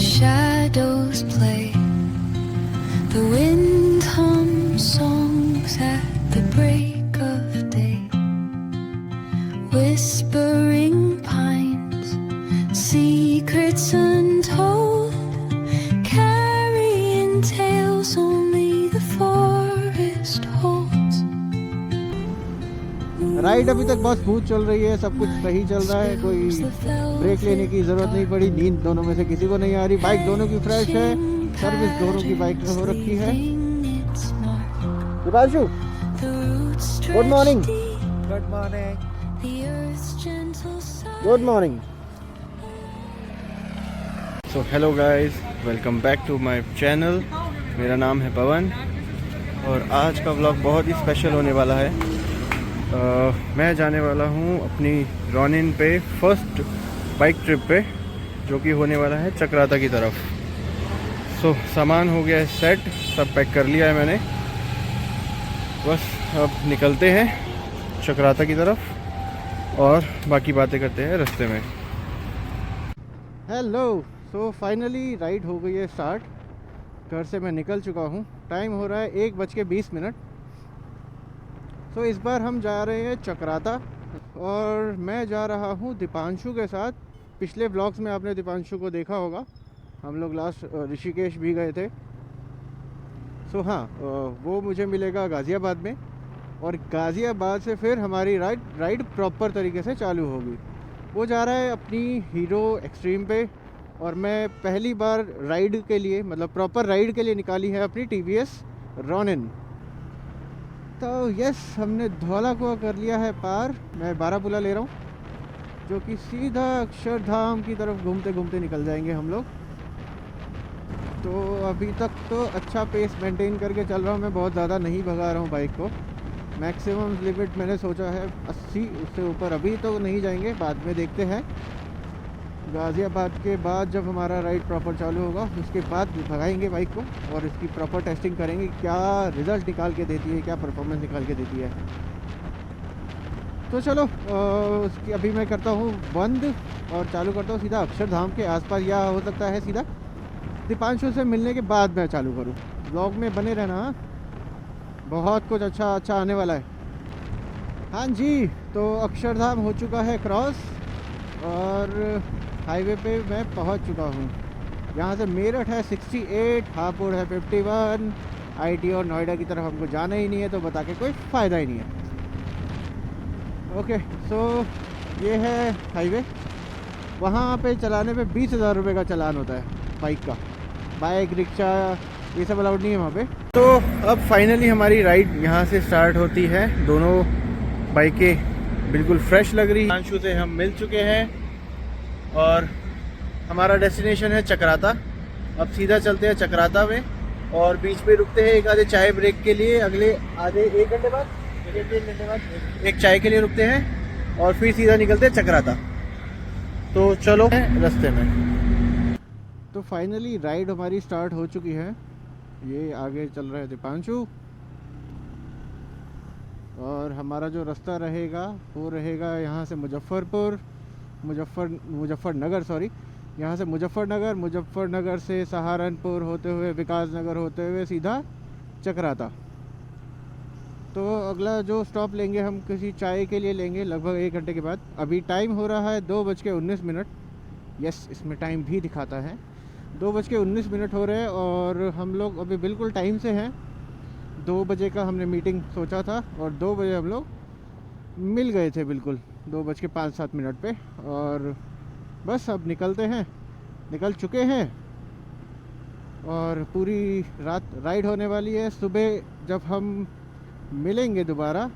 shadows play, the wind hums songs at the break of day, whispering pines, secrets untold, carrying tales only the forest holds. Ride अभी तक बहुत smooth चल रही है, सब कुछ सही चल रहा है, कोई ब्रेक लेने की ज़रूरत नहीं पड़ी, नींद दोनों में से किसी को नहीं आ रही, बाइक दोनों की फ्रेश है, सर्विस दोनों की बाइक में हो रखी है। Dipanshu, good morning. Good morning. Good morning. So hello guys, welcome back to my channel. मेरा नाम है पवन और आज का व्लॉग बहुत ही स्पेशल होने वाला है। मैं जाने वाला हूँ अपनी रॉनिन पे फर्स्ट बाइक ट्रिप पे, जो कि होने वाला है चक्राता की तरफ। सो सामान हो गया है सेट, सब पैक कर लिया है मैंने, बस अब निकलते हैं चक्राता की तरफ और बाकी बातें करते हैं रास्ते में। हेलो, सो फाइनली राइड हो गई है स्टार्ट। घर से मैं निकल चुका हूँ, टाइम हो रहा है 1:20। तो इस बार हम जा रहे हैं चक्राता और मैं जा रहा हूँ दीपांशु के साथ। पिछले ब्लॉग्स में आपने दीपांशु को देखा होगा, हम लोग लास्ट ऋषिकेश भी गए थे। सो हाँ, वो मुझे मिलेगा गाज़ियाबाद में और गाज़ियाबाद से फिर हमारी राइड प्रॉपर तरीके से चालू होगी। वो जा रहा है अपनी हीरो एक्सट्रीम पे और मैं पहली बार राइड के लिए, मतलब प्रॉपर राइड के लिए निकाली है अपनी TVS रॉनिन। तो यस, हमने धौला कुआं कर लिया है पार। मैं बारापुला ले रहा हूँ, जो कि सीधा अक्षरधाम की तरफ घूमते घूमते निकल जाएंगे हम लोग। तो अभी तक तो अच्छा पेस मेंटेन करके चल रहा हूँ मैं, बहुत ज़्यादा नहीं भगा रहा हूँ बाइक को। मैक्सिमम लिमिट मैंने सोचा है 80, उससे ऊपर अभी तो नहीं जाएंगे, बाद में देखते हैं। गाज़ियाबाद के बाद जब हमारा राइड प्रॉपर चालू होगा उसके बाद भगाएंगे बाइक को और इसकी प्रॉपर टेस्टिंग करेंगे, क्या रिज़ल्ट निकाल के देती है, क्या परफॉर्मेंस निकाल के देती है। तो चलो, उसकी अभी मैं करता हूँ बंद और चालू करता हूँ सीधा अक्षरधाम के आसपास, या हो सकता है सीधा दीपांशु से मिलने के बाद मैं चालू करूँ। ब्लॉग में बने रहना, बहुत कुछ अच्छा अच्छा आने वाला है। हाँ जी, तो अक्षरधाम हो चुका है क्रॉस और हाईवे पे मैं पहुंच चुका हूं। यहाँ से मेरठ है 68, हापुड़ है 51, IT और नोएडा की तरफ हमको जाना ही नहीं है, तो बता के कोई फ़ायदा ही नहीं है। ओके, सो ये है हाईवे। वहाँ पे चलाने पे 20,000 रुपये का चालान होता है बाइक का। बाइक, रिक्शा ये सब अलाउड नहीं है वहाँ पे। तो अब फाइनली हमारी राइड यहाँ से स्टार्ट होती है। दोनों बाइकें बिल्कुल फ्रेश लग रही हैं। अंशु से हम मिल चुके हैं और हमारा डेस्टिनेशन है चक्राता। अब सीधा चलते हैं चक्राता में और बीच में रुकते हैं एक आधे चाय ब्रेक के लिए। अगले आधे 1 घंटे बाद, 1-3 घंटे बाद एक चाय के लिए रुकते हैं और फिर सीधा निकलते हैं चक्राता। तो चलो रास्ते में। तो फाइनली राइड हमारी स्टार्ट हो चुकी है। ये आगे चल रहा है दीपांशु और हमारा जो रास्ता रहेगा वो रहेगा यहाँ से मुजफ्फरनगर, सॉरी, यहाँ से मुजफ्फरनगर से सहारनपुर होते हुए, विकास नगर होते हुए सीधा चक्राता। तो अगला जो स्टॉप लेंगे हम किसी चाय के लिए लेंगे लगभग 1 घंटे के बाद। अभी टाइम हो रहा है 2:19। यस, इसमें टाइम भी दिखाता है, 2:19 हो रहे हैं और हम लोग अभी बिल्कुल टाइम से हैं। 2 बजे का हमने मीटिंग सोचा था और 2 बजे हम लोग मिल गए थे, बिल्कुल 2:05-7 पे। और बस अब निकल चुके हैं और पूरी रात राइड होने वाली है। सुबह जब हम मिलेंगे दोबारा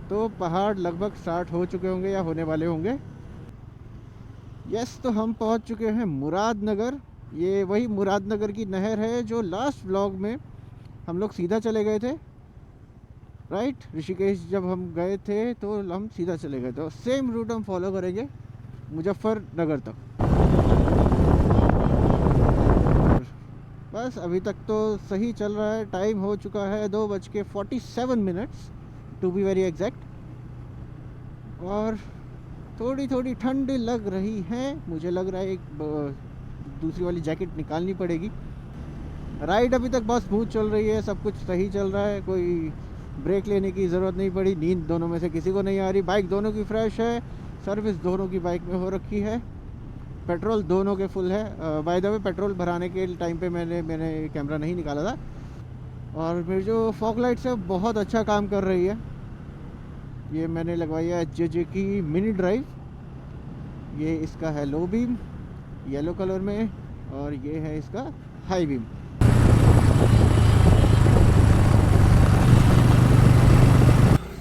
तो पहाड़ लगभग स्टार्ट हो चुके होंगे या होने वाले होंगे। यस, तो हम पहुंच चुके हैं मुरादनगर। ये वही मुरादनगर की नहर है जो लास्ट व्लॉग में हम लोग सीधा चले गए थे, राइट। ऋषिकेश जब हम गए थे तो हम सीधा चले गए थे, सेम रूट हम फॉलो करेंगे मुजफ्फरनगर तक। बस अभी तक तो सही चल रहा है। टाइम हो चुका है 2:47 टू बी वेरी एग्जैक्ट और थोड़ी थोड़ी ठंड लग रही है। मुझे लग रहा है दूसरी वाली जैकेट निकालनी पड़ेगी। राइड अभी तक बहुत स्मूथ चल रही है, सब कुछ सही चल रहा है, कोई ब्रेक लेने की ज़रूरत नहीं पड़ी। नींद दोनों में से किसी को नहीं आ रही। बाइक दोनों की फ्रेश है, सर्विस दोनों की बाइक में हो रखी है, पेट्रोल दोनों के फुल है। बाय द वे पेट्रोल भराने के टाइम पे मैंने कैमरा नहीं निकाला था। और मेरी जो फॉग लाइट्स है बहुत अच्छा काम कर रही है। ये मैंने लगवाई है JJ की मिनी ड्राइव। ये इसका है लो बीम येलो कलर में, और ये है इसका हाई बीम।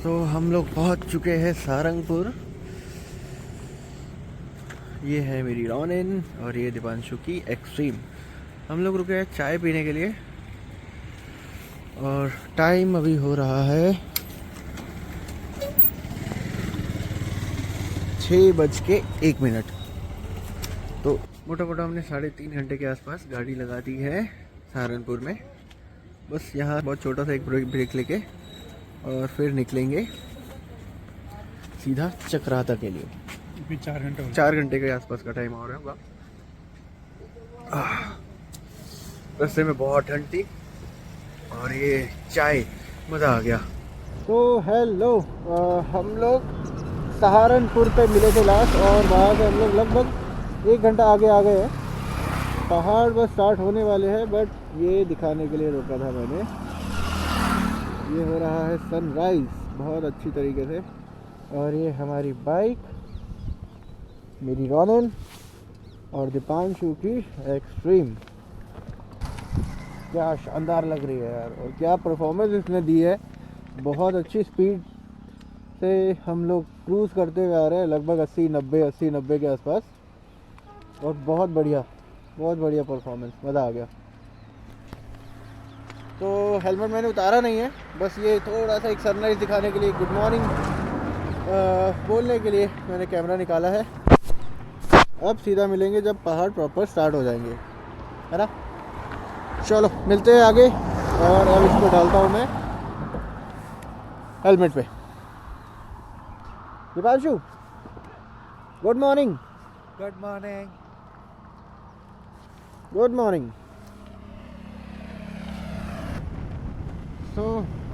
तो हम लोग पहुंच चुके हैं सारंगपुर। ये है मेरी रॉनिन और ये दीपांशु की एक्सट्रीम। हम लोग रुके हैं चाय पीने के लिए और टाइम अभी हो रहा है 6:01। तो मोटा मोटा हमने 3.5 घंटे के आसपास गाड़ी लगा दी है सहारनपुर में। बस यहाँ बहुत छोटा सा एक ब्रेक लेके और फिर निकलेंगे सीधा चक्राता के लिए। 4 घंटे के आसपास का टाइम हो रहा होगा। रास्ते में बहुत ठंड थी और ये चाय मज़ा आ गया। तो हेलो, हम लोग सहारनपुर पे मिले थे लास्ट और वहाँ से हम लोग लगभग 1 घंटा आगे आ गए हैं। पहाड़ बस स्टार्ट होने वाले हैं, बट ये दिखाने के लिए रोका था मैंने। ये हो रहा है सनराइज़ बहुत अच्छी तरीके से। और ये हमारी बाइक, मेरी रॉनिन और दीपांशु की एक्सट्रीम। क्या शानदार लग रही है यार, और क्या परफॉर्मेंस इसने दी है। बहुत अच्छी स्पीड से हम लोग क्रूज़ करते हुए आ रहे हैं, लगभग 80-90 के आसपास। और बहुत बढ़िया परफॉर्मेंस, मज़ा आ गया। तो हेलमेट मैंने उतारा नहीं है, बस ये थोड़ा सा एक सनराइज़ दिखाने के लिए, गुड मॉर्निंग बोलने के लिए मैंने कैमरा निकाला है। अब सीधा मिलेंगे जब पहाड़ प्रॉपर स्टार्ट हो जाएंगे, है ना। चलो मिलते हैं आगे। और अब इसको डालता हूँ मैं हेलमेट पे। Deepanshu, good morning. Good morning. Good morning. So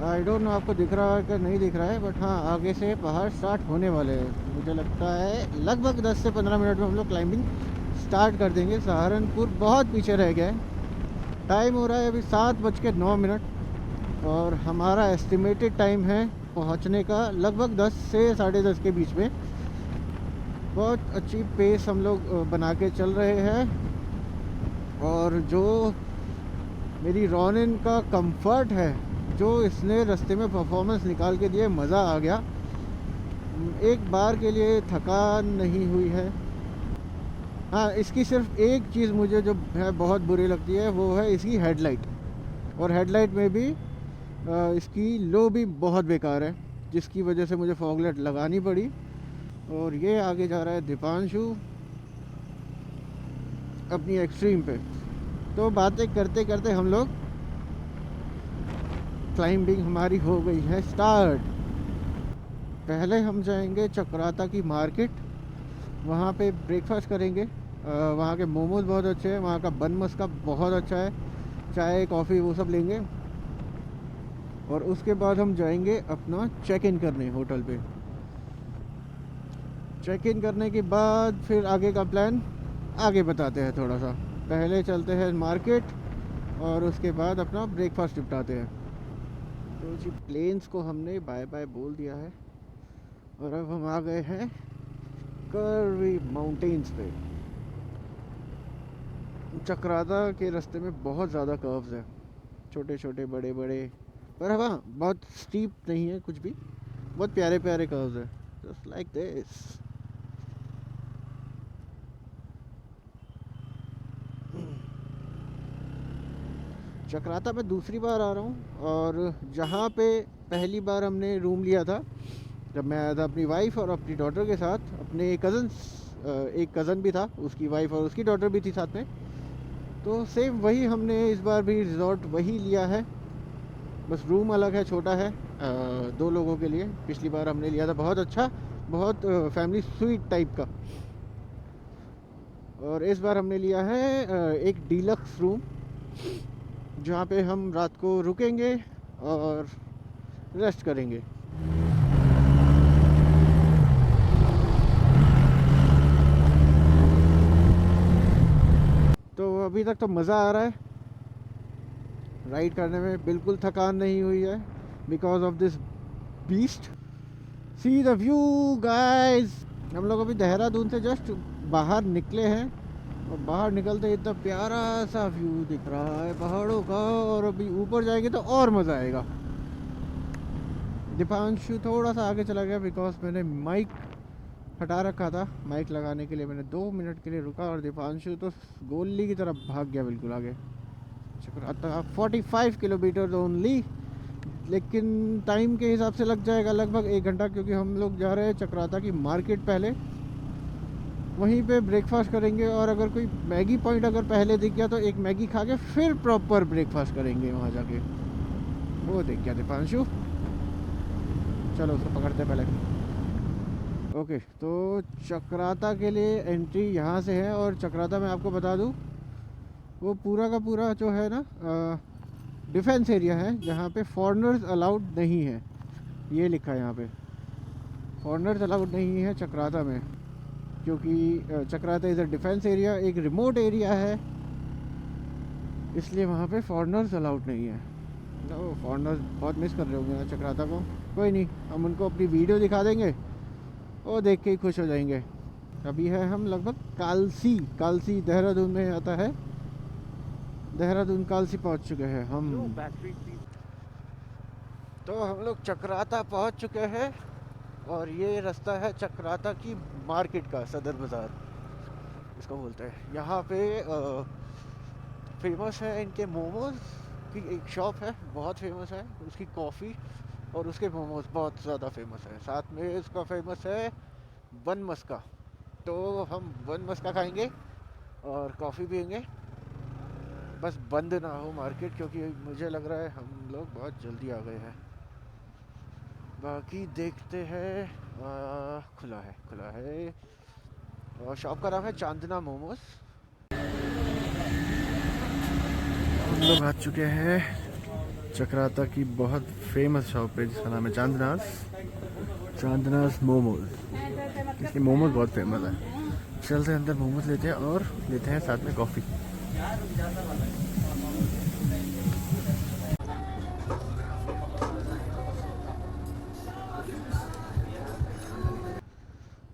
I don't know आपको दिख रहा है कि नहीं दिख रहा है, बट हाँ आगे से पहाड़ स्टार्ट होने वाले हैं। मुझे लगता है लगभग 10 से 15 मिनट में हम लोग क्लाइंबिंग स्टार्ट कर देंगे। सहारनपुर बहुत पीछे रह गया है। टाइम हो रहा है अभी 7:09 और हमारा एस्टिमेटेड टाइम है पहुंचने का लगभग 10 से 10:30 के बीच में। बहुत अच्छी पेस हम लोग बना के चल रहे हैं। और जो मेरी रॉनिन का कंफर्ट है, जो इसने रास्ते में परफॉर्मेंस निकाल के दिए, मज़ा आ गया। एक बार के लिए थकान नहीं हुई है। हाँ, इसकी सिर्फ एक चीज़ मुझे जो है बहुत बुरी लगती है, वो है इसकी हेडलाइट। और हेडलाइट में भी इसकी लो भी बहुत बेकार है, जिसकी वजह से मुझे फॉग लाइट लगानी पड़ी। और ये आगे जा रहा है दीपांशु अपनी एक्सट्रीम पे। तो बातें करते करते हम लोग, क्लाइंबिंग हमारी हो गई है स्टार्ट। पहले हम जाएंगे चक्राता की मार्केट, वहाँ पे ब्रेकफास्ट करेंगे। वहाँ के मोमोज बहुत अच्छे हैं, वहाँ का बन मस्का बहुत अच्छा है, चाय कॉफ़ी वो सब लेंगे। और उसके बाद हम जाएंगे अपना चेक इन करने होटल पे। चेक इन करने के बाद फिर आगे का प्लान आगे बताते हैं थोड़ा सा। पहले चलते हैं मार्केट और उसके बाद अपना ब्रेकफास्ट निपटाते हैं। तो जी प्लेन्स को हमने बाय बाय बोल दिया है और अब हम आ गए हैं कर्वी माउंटेन्स पे। चक्राता के रास्ते में बहुत ज़्यादा कर्व्स हैं, छोटे छोटे बड़े बड़े, पर हाँ बहुत स्टीप नहीं है कुछ भी, बहुत प्यारे प्यारे कर्व्स हैं, जस्ट लाइक दिस। चक्राता में दूसरी बार आ रहा हूँ और जहाँ पे पहली बार हमने रूम लिया था, जब मैं आया था अपनी वाइफ और अपनी डॉटर के साथ, अपने कज़न्स, एक कज़न भी था, उसकी वाइफ और उसकी डॉटर भी थी साथ में। तो सेम वही हमने इस बार भी रिजॉर्ट वही लिया है, बस रूम अलग है, छोटा है, 2 लोगों के लिए। पिछली बार हमने लिया था बहुत अच्छा, बहुत फैमिली स्वीट टाइप का। और इस बार हमने लिया है एक डीलक्स रूम, जहाँ पे हम रात को रुकेंगे और रेस्ट करेंगे। तो अभी तक तो मज़ा आ रहा है राइड करने में, बिल्कुल थकान नहीं हुई है because of this beast. See the view guys. हम लोग अभी देहरादून से जस्ट बाहर निकले हैं और बाहर निकलते इतना प्यारा सा व्यू दिख रहा है पहाड़ों का, और अभी ऊपर जाएंगे तो और मज़ा आएगा। दीपांशु थोड़ा सा आगे चला गया बिकॉज मैंने माइक हटा रखा था, माइक लगाने के लिए मैंने 2 मिनट के लिए रुका, और दीपांशु तो गोली की तरफ भाग गया बिल्कुल आगे। चक्राता 45 किलोमीटर ओनली, लेकिन टाइम के हिसाब से लग जाएगा लगभग 1 घंटा, क्योंकि हम लोग जा रहे हैं चक्राता की मार्केट पहले, वहीं पे ब्रेकफास्ट करेंगे, और अगर कोई मैगी पॉइंट अगर पहले दिख गया तो एक मैगी खा के फिर प्रॉपर ब्रेकफास्ट करेंगे वहाँ जाके। वो देख गया दीपांशु, चलो उसको पकड़ते पहले। ओके, तो चक्राता के लिए एंट्री यहाँ से है, और चक्राता मैं आपको बता दूँ वो पूरा का पूरा जो है ना डिफेंस एरिया है, जहाँ पे फॉरेनर्स अलाउड नहीं है। ये लिखा है यहाँ पे फॉरेनर्स अलाउड नहीं है चक्राता में, क्योंकि Chakrata is a defence area, एक रिमोट एरिया है, इसलिए वहाँ पे फॉरेनर्स अलाउड नहीं है। तो फॉरेनर्स बहुत मिस कर रहे होंगे ना चक्राता को। कोई नहीं, हम उनको अपनी वीडियो दिखा देंगे, वो देख के ही खुश हो जाएंगे। अभी है हम लगभग कालसी देहरादून में आता है, देहरादून कालसी पहुंच चुके हैं हम। तो हम लोग चक्राता पहुंच चुके हैं, और ये रास्ता है चक्राता की मार्केट का, सदर बाज़ार इसको बोलते हैं। यहाँ पे फेमस है इनके मोमोज की एक शॉप है, बहुत फेमस है, उसकी कॉफ़ी और उसके मोमोज बहुत ज़्यादा फेमस है। साथ में उसका फेमस है बन मस्का, तो हम बन मस्का खाएंगे और कॉफ़ी पियेंगे। बस बंद ना हो मार्केट, क्योंकि मुझे लग रहा है हम लोग बहुत जल्दी आ गए हैं। बाकी देखते हैं। खुला है, और शॉप का नाम है चांदना मोमोज। हम लोग आ चुके हैं चक्राता की बहुत फेमस शॉप पे, जिसका नाम है चांदनास मोमोज। इसके मोमोज बहुत फेमस है। चलते हैं अंदर, मोमोज लेते हैं और लेते हैं साथ में कॉफ़ी।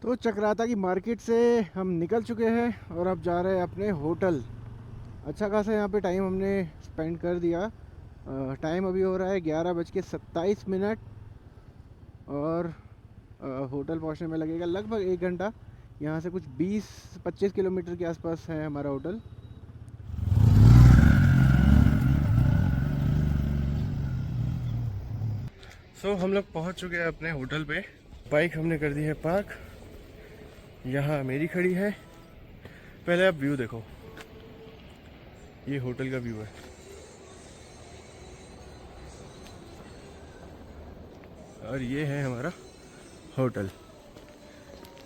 तो चक्राता की मार्केट से हम निकल चुके हैं और अब जा रहे हैं अपने होटल। अच्छा खासा यहाँ पे टाइम हमने स्पेंड कर दिया। टाइम अभी हो रहा है 11:27, और होटल पहुँचने में लगेगा लगभग 1 घंटा। यहाँ से कुछ 20-25 किलोमीटर के आसपास है हमारा होटल। सो हम लोग पहुँच चुके हैं अपने होटल पे। बाइक हमने कर दी है पार्क, यहाँ मेरी खड़ी है। पहले आप व्यू देखो, ये होटल का व्यू है। और ये है हमारा होटल,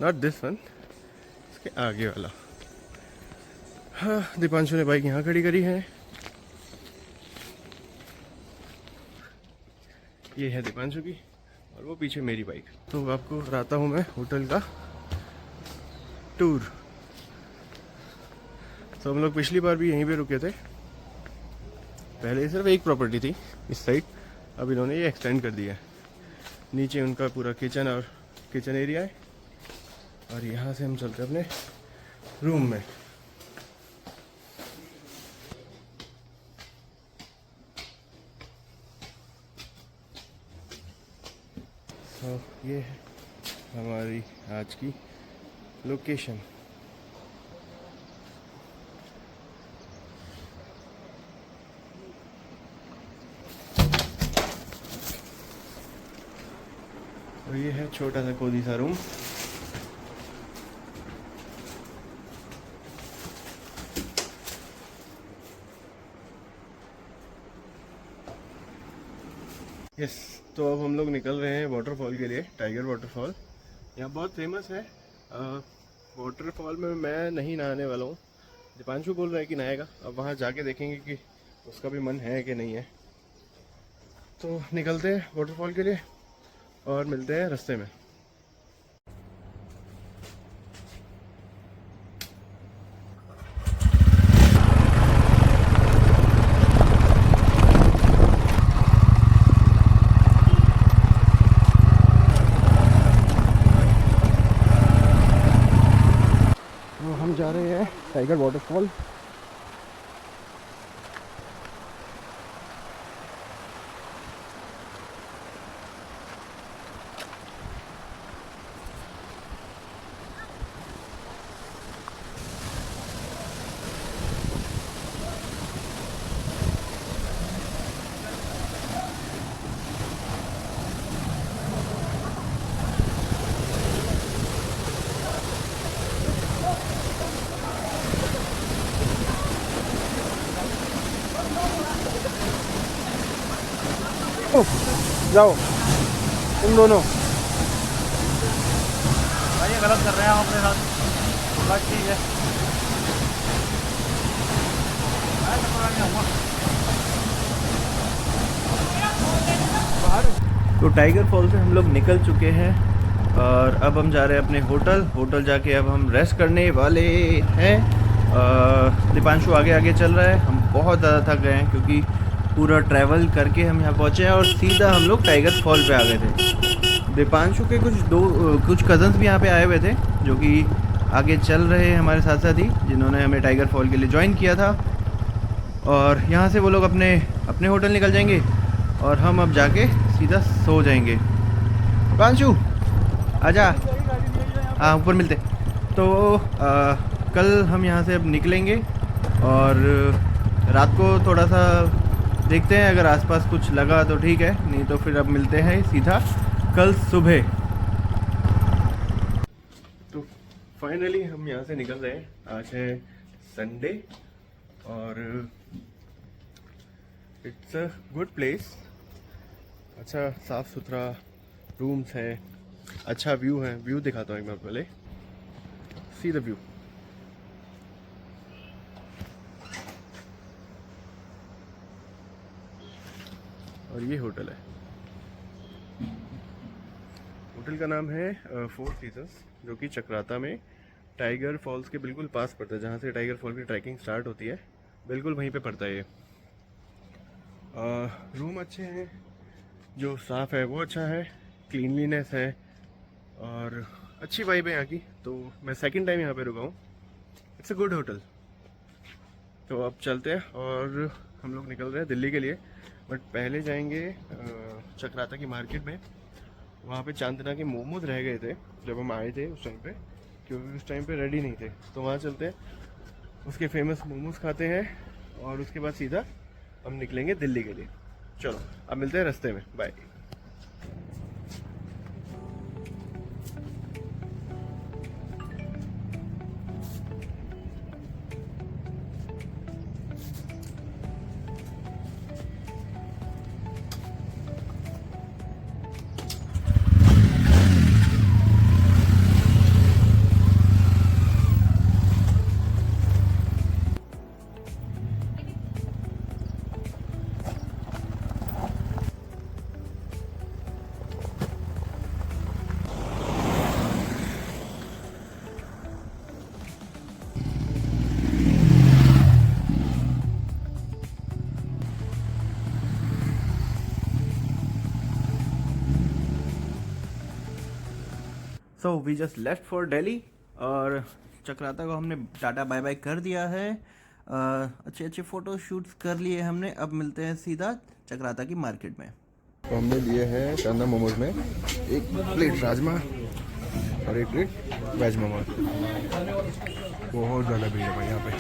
नॉट दिस वन, इसके आगे वाला। हाँ, दीपांशु ने बाइक यहाँ खड़ी करी है। ये है दीपांशु की, और वो पीछे मेरी बाइक। तो आपको कराता हूँ मैं होटल का टूर। तो हम लोग पिछली बार भी यहीं पे रुके थे। पहले सिर्फ एक प्रॉपर्टी थी इस साइड, अब इन्होंने ये एक्सटेंड कर दिया है। नीचे उनका पूरा किचन एरिया है, और यहाँ से हम चलते हैं अपने रूम में। तो ये है हमारी आज की लोकेशन। तो ये है छोटा सा कोदी सा रूम। यस, तो अब हम लोग निकल रहे हैं वाटरफॉल के लिए, टाइगर वाटरफॉल। यहाँ बहुत फेमस है। वाटरफॉल में मैं नहीं नहाने वाला हूँ, दीपांशु बोल रहा है कि नहाएगा। अब वहाँ जाके देखेंगे कि उसका भी मन है कि नहीं है। तो निकलते हैं वाटरफॉल के लिए और मिलते हैं रास्ते में। हम जा रहे हैं टाइगर वाटरफॉल। जाओ तुम दोनों। भाई ये गलत कर रहे हैं आप अपने साथ। बस ठीक है। तो टाइगर फॉल से हम लोग निकल चुके हैं और अब हम जा रहे हैं अपने होटल जाके अब हम रेस्ट करने वाले हैं। दीपांशु आगे आगे चल रहा है। हम बहुत ज़्यादा थक गए हैं क्योंकि पूरा ट्रैवल करके हम यहाँ पहुँचे हैं और सीधा हम लोग टाइगर फॉल पे आ गए थे। दीपांशु के कुछ कज़न्स भी यहाँ पे आए हुए थे जो कि आगे चल रहे हैं हमारे साथ साथ ही, जिन्होंने हमें टाइगर फॉल के लिए ज्वाइन किया था। और यहाँ से वो लोग अपने होटल निकल जाएंगे और हम अब जाके सीधा सो जाएंगे। दीपांशु आजा, हाँ ऊपर मिलते। तो कल हम यहाँ से अब निकलेंगे और रात को थोड़ा सा देखते हैं, अगर आसपास कुछ लगा तो ठीक है, नहीं तो फिर अब मिलते हैं सीधा कल सुबह। तो फाइनली हम यहाँ से निकल रहे हैं। आज है संडे और इट्स अ गुड प्लेस। अच्छा साफ़ सुथरा रूम्स है, अच्छा व्यू है। व्यू दिखाता हूँ एक बार पहले, सी द व्यू। और ये होटल है। होटल का नाम है फोर सीजन्स, जो कि चक्राता में टाइगर फॉल्स के बिल्कुल पास पड़ता है। जहाँ से टाइगर फॉल की ट्रैकिंग स्टार्ट होती है बिल्कुल वहीं पे पड़ता है ये। रूम अच्छे हैं, जो साफ़ है वो अच्छा है, क्लीनलीनेस है और अच्छी वाइब है यहाँ की। तो मैं सेकंड टाइम यहाँ पे रुका हूँ। It's a good hotel. तो अब चलते हैं और हम लोग निकल रहे हैं दिल्ली के लिए। बट पहले जाएंगे चक्राता की मार्केट में। वहाँ पे चांदना के मोमोज रह गए थे जब हम आए थे उस टाइम पे, क्योंकि उस टाइम पे रेडी नहीं थे। तो वहाँ चलते हैं, उसके फेमस मोमोज खाते हैं और उसके बाद सीधा हम निकलेंगे दिल्ली के लिए। चलो अब मिलते हैं रास्ते में, bye. So we just left for Delhi और चक्राता को हमने टाटा बाय बाय कर दिया है। अच्छे अच्छे फ़ोटो शूट्स कर लिए हमने। अब मिलते हैं सीधा चक्राता की मार्केट में। तो हमने लिए हैं चांदा मोमोज में एक प्लेट राजमा और एक प्लेट वेज मोमोज। बहुत ज़्यादा भीड़ है भाई यहाँ पे।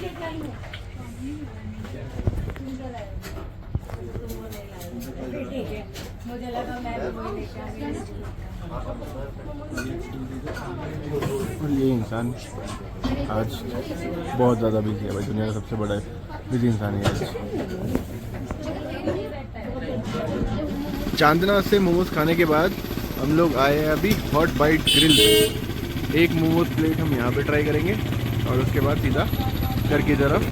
मुझे लगा मैं भी वही लेके आ गई। और ये इंसान आज बहुत ज़्यादा बिजी है भाई, दुनिया का सबसे बड़ा बिजी इंसान है आज। चांदना से मोमोज खाने के बाद हम लोग आए हैं अभी हॉट बाइट ग्रिल। एक मोमोज प्लेट हम यहाँ पे ट्राई करेंगे और उसके बाद सीधा घर की तरफ।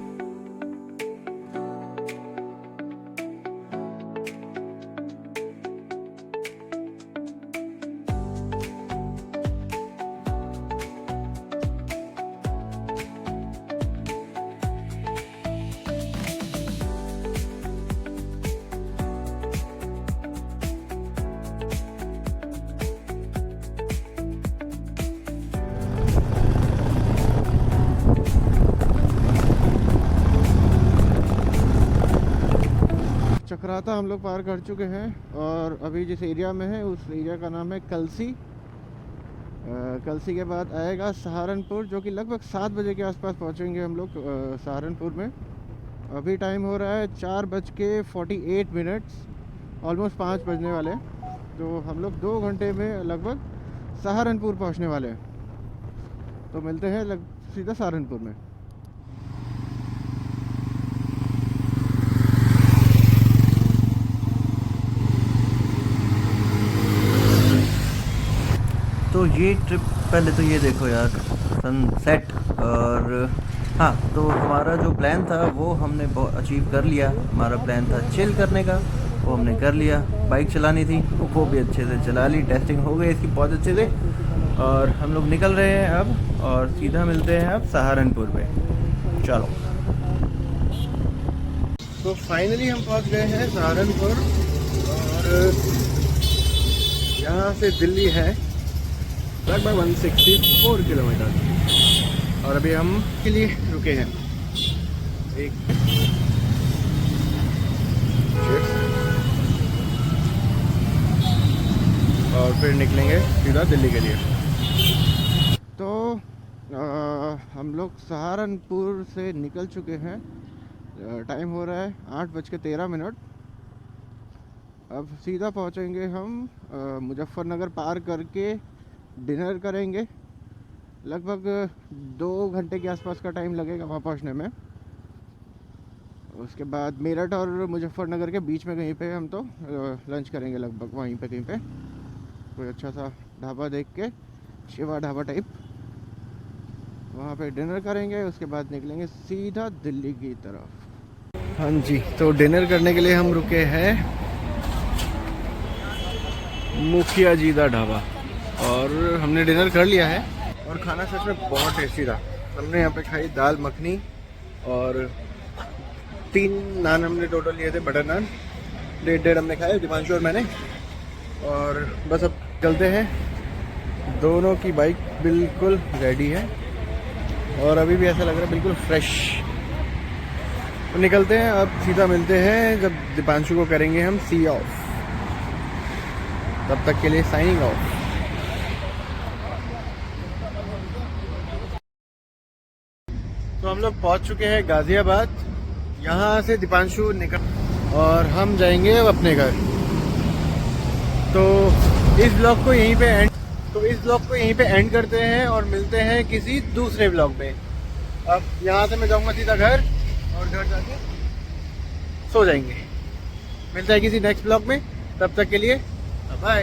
चक्राता हम लोग पार कर चुके हैं और अभी जिस एरिया में है उस एरिया का नाम है कलसी। कलसी के बाद आएगा सहारनपुर, जो कि लगभग 7 बजे के आसपास पहुंचेंगे हम लोग सहारनपुर में। अभी टाइम हो रहा है 4:48, ऑलमोस्ट 5 बजने वाले हैं। तो हम लोग 2 घंटे में लगभग सहारनपुर पहुंचने वाले हैं। तो मिलते हैं सीधा सहारनपुर में। तो ये ट्रिप, पहले तो ये देखो यार सनसेट। और हाँ, तो हमारा जो प्लान था वो हमने अचीव कर लिया। हमारा प्लान था चिल करने का, वो हमने कर लिया। बाइक चलानी थी वो भी अच्छे से चला ली, टेस्टिंग हो गई इसकी बहुत अच्छे से। और हम लोग निकल रहे हैं अब और सीधा मिलते हैं अब सहारनपुर पे। चलो। तो फाइनली हम पहुंच गए हैं सहारनपुर और यहाँ से दिल्ली है लगभग 164 किलोमीटर। और अभी हम के लिए रुके हैं एक और फिर निकलेंगे सीधा दिल्ली के लिए। तो हम लोग सहारनपुर से निकल चुके हैं। टाइम हो रहा है 8:13। अब सीधा पहुंचेंगे हम मुजफ्फरनगर पार करके डिनर करेंगे। लगभग 2 घंटे के आसपास का टाइम लगेगा वहाँ पहुँचने में। उसके बाद मेरठ और मुजफ्फरनगर के बीच में कहीं पे हम तो लंच करेंगे, लगभग वहीं पे कहीं पे कोई अच्छा सा ढाबा देख के, शिवा ढाबा टाइप, वहाँ पे डिनर करेंगे। उसके बाद निकलेंगे सीधा दिल्ली की तरफ। हाँ जी, तो डिनर करने के लिए हम रुके हैं मुखिया जीदा ढाबा और हमने डिनर कर लिया है और खाना सच में बहुत टेस्टी था। हमने यहाँ पे खाई दाल मखनी और 3 नान हमने टोटल लिए थे, बटर नान। 1.5 हमने खाए, दीपांशु और मैंने। और बस अब चलते हैं। दोनों की बाइक बिल्कुल रेडी है और अभी भी ऐसा लग रहा है बिल्कुल फ्रेश। तो निकलते हैं अब, सीधा मिलते हैं जब दीपांशु को करेंगे हम सी ऑफ। तब तक के लिए साइनिंग ऑफ। तो हम लोग पहुंच चुके हैं गाजियाबाद। यहाँ से दीपांशु निकल और हम जाएंगे अब अपने घर। तो इस ब्लॉग को यहीं पे एंड करते हैं और मिलते हैं किसी दूसरे ब्लॉग में। अब यहाँ से मैं जाऊँगा सीधा घर और घर जाके सो जाएंगे। मिलते हैं किसी नेक्स्ट ब्लॉग में, तब तक के लिए बाय।